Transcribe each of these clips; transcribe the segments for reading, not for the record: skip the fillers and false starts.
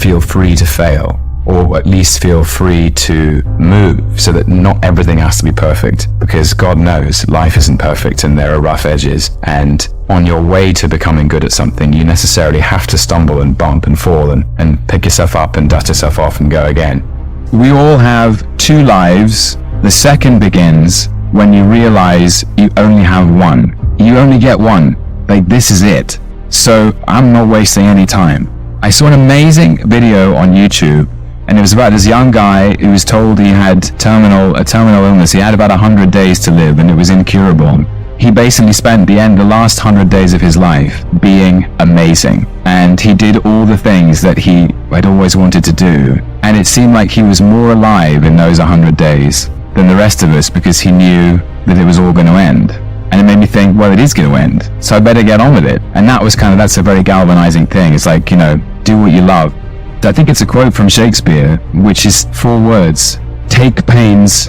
feel free to fail, or at least feel free to move, so that not everything has to be perfect, because God knows life isn't perfect and there are rough edges. And on your way to becoming good at something, you necessarily have to stumble and bump and fall and pick yourself up and dust yourself off and go again. We all have two lives. The second begins when you realize you only have one. You only get one. Like, this is it. So I'm not wasting any time. I saw an amazing video on YouTube, and it was about this young guy who was told he had a terminal illness. He had about 100 days to live, and it was incurable. He basically spent the last 100 days of his life being amazing. And he did all the things that he had always wanted to do. And it seemed like he was more alive in those 100 days than the rest of us, because he knew that it was all going to end. And it made me think, well, it is going to end, so I better get on with it. And that's a very galvanizing thing. It's like, do what you love. I think it's a quote from Shakespeare, which is 4 words: take pains,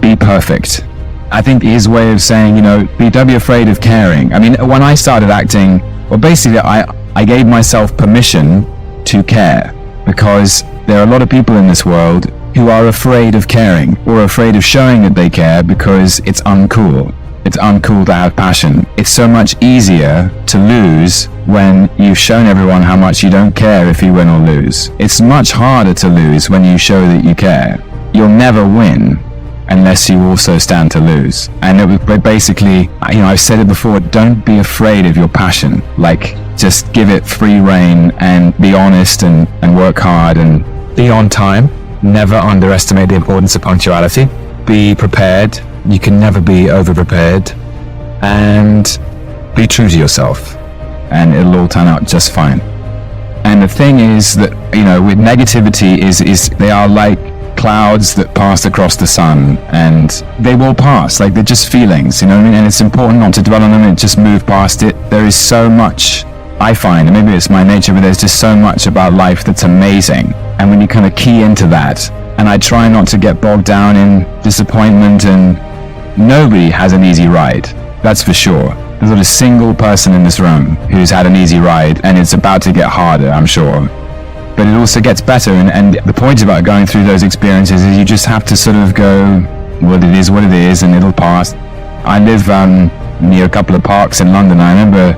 be perfect. I think his way of saying, don't be afraid of caring. I mean, when I started acting, well, basically I gave myself permission to care, because there are a lot of people in this world who are afraid of caring, or afraid of showing that they care, because it's uncool. It's uncool to have passion. It's so much easier to lose when you've shown everyone how much you don't care if you win or lose. It's much harder to lose when you show that you care. You'll never win unless you also stand to lose. And it was basically, I've said it before, don't be afraid of your passion. Like, just give it free rein and be honest and work hard and be on time. Never underestimate the importance of punctuality. Be prepared. You can never be over-prepared. And be true to yourself, and it'll all turn out just fine. And the thing is that, with negativity is they are like clouds that pass across the sun, and they will pass. Like, they're just feelings, and it's important not to dwell on them and just move past it. There is so much, I find, and maybe it's my nature, but there's just so much about life that's amazing. And when you kind of key into that, and I try not to get bogged down in disappointment, and nobody has an easy ride, that's for sure. There's not a single person in this room who's had an easy ride, and it's about to get harder, I'm sure. But it also gets better, and the point about going through those experiences is you just have to sort of go, well, it is what it is, and it'll pass. I live near a couple of parks in London. I remember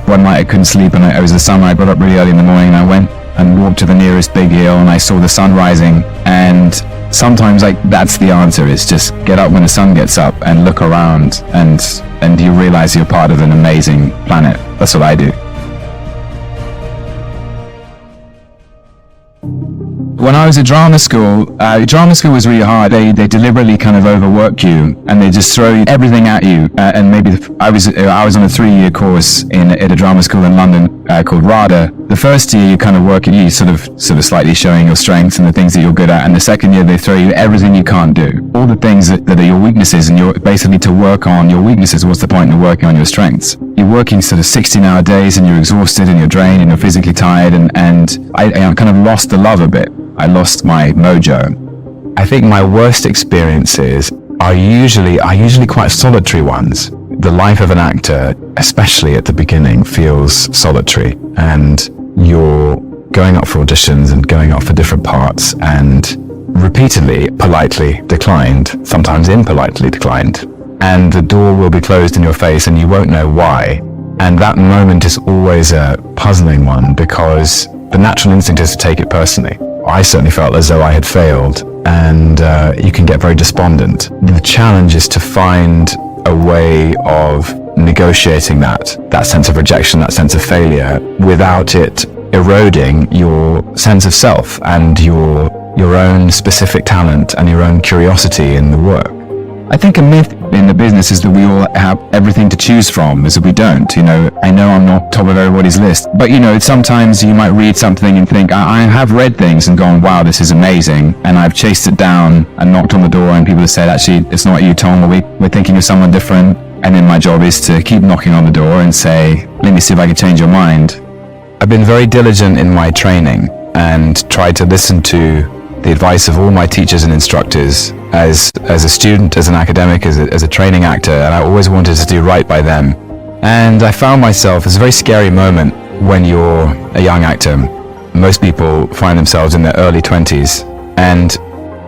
one night I couldn't sleep, and it was the summer. I got up really early in the morning, and I went and walked to the nearest big hill, and I saw the sun rising. And sometimes, that's the answer, is just get up when the sun gets up and look around, and you realize you're part of an amazing planet. That's what I do. When I was at drama school was really hard. They deliberately kind of overwork you, and they just throw everything at you. And maybe I was on a 3-year course at a drama school in London called RADA. The first year you kind of work at you, sort of slightly showing your strengths and the things that you're good at. And the second year they throw you everything you can't do, all the things that are your weaknesses, and you're basically to work on your weaknesses. What's the point in working on your strengths? You're working sort of 16-hour days, and you're exhausted, and you're drained, and you're physically tired. And I kind of lost the love a bit. I lost my mojo. I think my worst experiences are usually quite solitary ones. The life of an actor, especially at the beginning, feels solitary, and you're going up for auditions and going up for different parts, and repeatedly, politely declined, sometimes impolitely declined. And the door will be closed in your face, and you won't know why. And that moment is always a puzzling one, because the natural instinct is to take it personally. I certainly felt as though I had failed, and you can get very despondent. The challenge is to find a way of negotiating that sense of rejection, that sense of failure, without it eroding your sense of self and your own specific talent and your own curiosity in the work. I think a myth in the business is that we all have everything to choose from, is that we don't. I know I'm not top of everybody's list, but sometimes you might read something and think, I have read things and gone, wow, this is amazing, and I've chased it down and knocked on the door, and people have said, actually, it's not you, Tom, we're thinking of someone different. And then my job is to keep knocking on the door and say, let me see if I can change your mind. I've been very diligent in my training and tried to listen to the advice of all my teachers and instructors as a student, as an academic, as a training actor, and I always wanted to do right by them. And I found myself, it's a very scary moment when you're a young actor, most people find themselves in their early 20s, and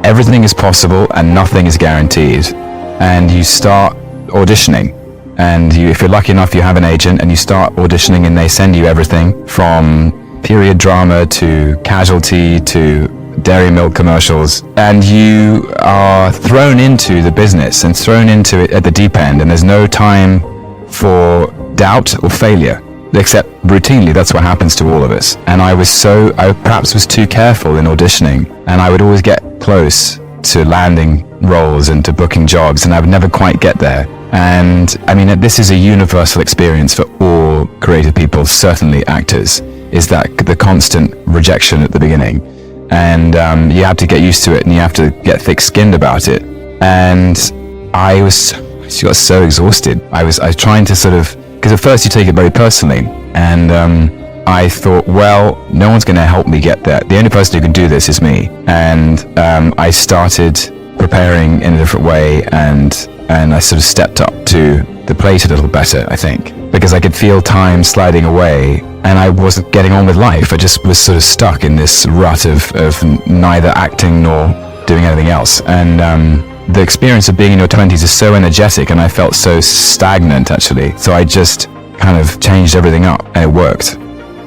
everything is possible and nothing is guaranteed. And you start auditioning, and if you're lucky enough, you have an agent, and you start auditioning, and they send you everything from period drama to Casualty to dairy milk commercials, and you are thrown into the business and thrown into it at the deep end, and there's no time for doubt or failure, except routinely that's what happens to all of us. And I perhaps was too careful in auditioning, and I would always get close to landing roles and to booking jobs, and I would never quite get there. And I mean, this is a universal experience for all creative people, certainly actors, is that the constant rejection at the beginning. And you have to get used to it, and you have to get thick-skinned about it. And I got so exhausted. I was trying to sort of, because at first you take it very personally, and I thought, well, no one's going to help me get there. The only person who can do this is me. And I started preparing in a different way, and I sort of stepped up to the plate a little better, I think, because I could feel time sliding away, and I wasn't getting on with life. I just was sort of stuck in this rut of neither acting nor doing anything else. And the experience of being in your 20s is so energetic, and I felt so stagnant, actually. So I just kind of changed everything up, and it worked.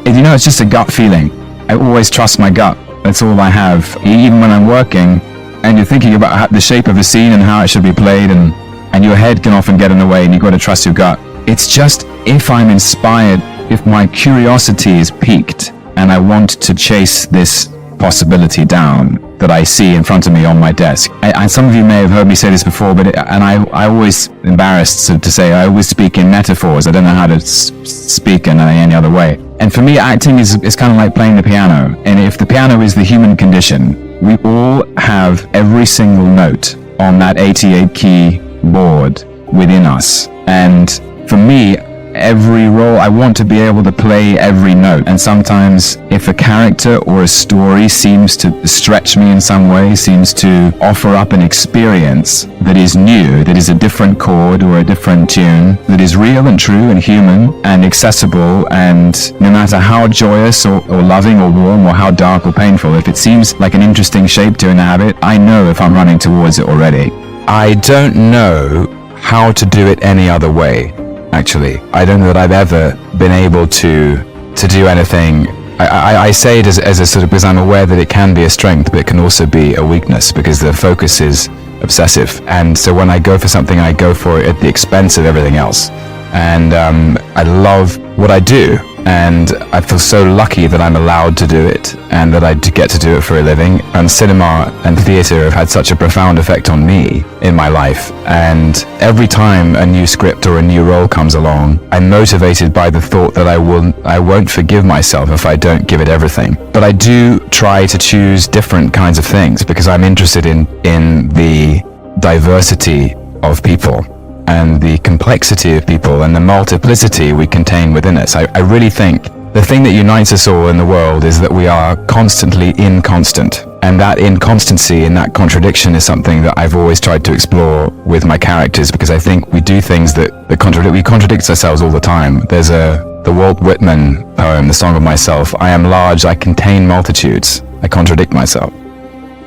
It's just a gut feeling. I always trust my gut. That's all I have. Even when I'm working, and you're thinking about the shape of a scene and how it should be played, and your head can often get in the way, and you've got to trust your gut. It's just, if I'm inspired, if my curiosity is piqued, and I want to chase this possibility down that I see in front of me on my desk. And some of you may have heard me say this before, but I always, embarrassed to say, I always speak in metaphors. I don't know how to speak in any other way. And for me, acting is kind of like playing the piano. And if the piano is the human condition, we all have every single note on that 88 key board within us. And for me, every role, I want to be able to play every note. And sometimes if a character or a story seems to stretch me in some way, seems to offer up an experience that is new, that is a different chord or a different tune, that is real and true and human and accessible, and no matter how joyous or loving or warm or how dark or painful, if it seems like an interesting shape to inhabit, I know if I'm running towards it already. I don't know how to do it any other way. Actually, I don't know that I've ever been able to do anything. I say it as a sort of, because I'm aware that it can be a strength, but it can also be a weakness, because the focus is obsessive. And so when I go for something, I go for it at the expense of everything else. And I love what I do, and I feel so lucky that I'm allowed to do it, and that I get to do it for a living. And cinema and theatre have had such a profound effect on me in my life. And every time a new script or a new role comes along, I'm motivated by the thought that I won't forgive myself if I don't give it everything. But I do try to choose different kinds of things, because I'm interested in the diversity of people, and the complexity of people, and the multiplicity we contain within us. I really think the thing that unites us all in the world is that we are constantly inconstant. And that inconstancy and that contradiction is something that I've always tried to explore with my characters, because I think we do things that we contradict ourselves all the time. There's the Walt Whitman poem, The Song of Myself. I am large, I contain multitudes, I contradict myself.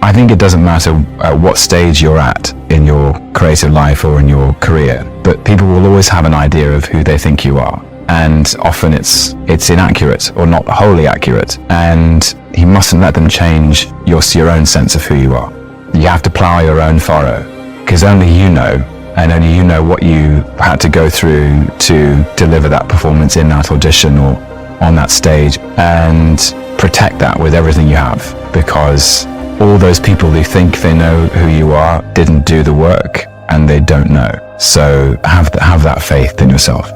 I think it doesn't matter at what stage you're at in your creative life or in your career, but people will always have an idea of who they think you are. And often it's inaccurate or not wholly accurate. And you mustn't let them change your own sense of who you are. You have to plow your own furrow, because only you know, and only you know what you had to go through to deliver that performance in that audition or on that stage. And protect that with everything you have, because all those people who think they know who you are didn't do the work, and they don't know. So have that faith in yourself.